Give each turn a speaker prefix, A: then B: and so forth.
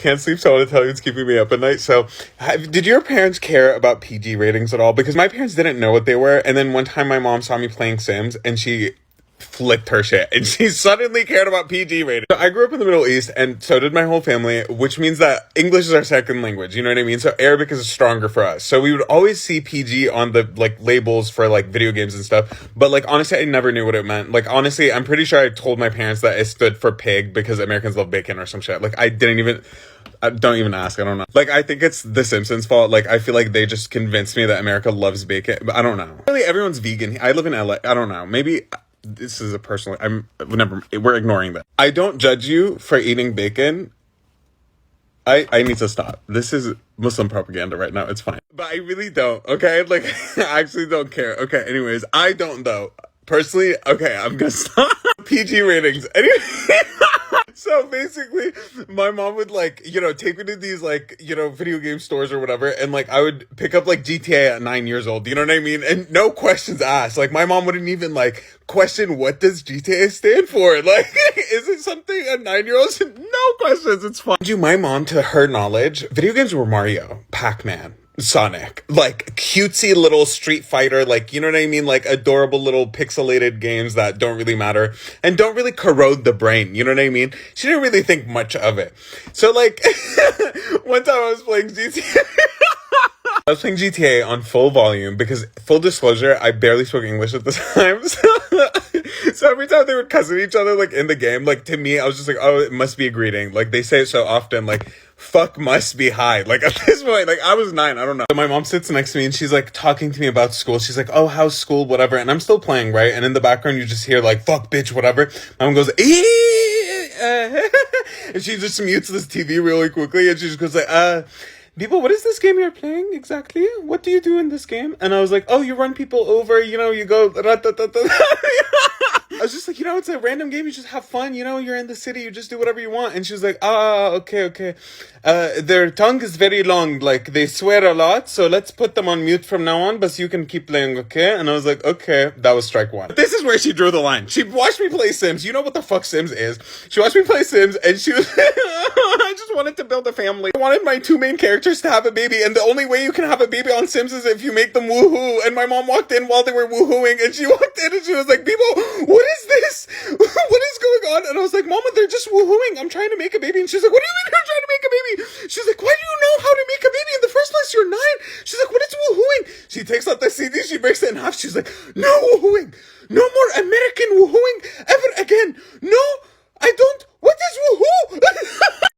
A: can't sleep, so I want to tell you it's keeping me up at night. So, did your parents care about PG ratings at all? Because my parents didn't know what they were, and then one time my mom saw me playing Sims, and she flicked her shit, and she suddenly cared about PG ratings. So I grew up in the Middle East, and so did my whole family, which means that English is our second language, you know what I mean? So Arabic is stronger for us. So we would always see PG on the, like, labels for, like, video games and stuff, but, like, honestly, I never knew what it meant. Like, honestly, I'm pretty sure I told my parents that it stood for pig because Americans love bacon or some shit. Like, don't even ask. I don't know. Like, I think it's The Simpsons' fault. Like, I feel like they just convinced me that America loves bacon, but I don't know. Really, everyone's vegan. I live in LA. I don't know. Maybe this is a personal, we're ignoring that. I don't judge you for eating bacon. I need to stop. This is Muslim propaganda right now. It's fine. But I really don't, okay? Like, I actually don't care. Okay, anyways, I don't though. Personally, okay, I'm gonna stop. PG ratings. Anyway. So basically, my mom would, like, you know, take me to these, like, you know, video game stores or whatever, and, like, I would pick up, like, GTA at 9 years old, you know what I mean? And no questions asked. Like, my mom wouldn't even, like, question, what does GTA stand for? Like, is it something a 9-year-old should? No questions, it's fine. My mom, to her knowledge, video games were Mario, Pac-Man, Sonic, like cutesy little Street Fighter, like, you know what I mean, like adorable little pixelated games that don't really matter and don't really corrode the brain, you know what I mean? She didn't really think much of it. So, like, one time I was playing GTA. I was playing GTA on full volume because, full disclosure, I barely spoke English at the time. So every time they would cuss at each other, like, in the game, like, to me, I was just like, oh, it must be a greeting. Like, they say it so often, like, fuck must be high. Like, at this point, like, I was 9, I don't know. So my mom sits next to me and she's, like, talking to me about school. She's like, oh, how's school, whatever. And I'm still playing, right? And in the background, you just hear, like, fuck, bitch, whatever. My mom goes, and she just mutes this TV really quickly. And she just goes, like, Bibo, what is this game you're playing exactly? What do you do in this game? And I was like, oh, you run people over, you know, you go, I was just like, you know, it's a random game, you just have fun, you know, you're in the city, you just do whatever you want. And she was like, okay. Their tongue is very long, like, they swear a lot, so let's put them on mute from now on, but you can keep playing, okay? And I was like, okay, that was strike one. This is where she drew the line. She watched me play Sims. You know what the fuck Sims is. She watched me play Sims, and she was, I just wanted to build a family. I wanted my 2 main characters to have a baby, and the only way you can have a baby on Sims is if you make them woohoo. And my mom walked in while they were woohooing, and she walked in and she was like, Bibo, what is this? What is going on? And I was like, Mama, they're just woohooing. I'm trying to make a baby. And she's like, what do you mean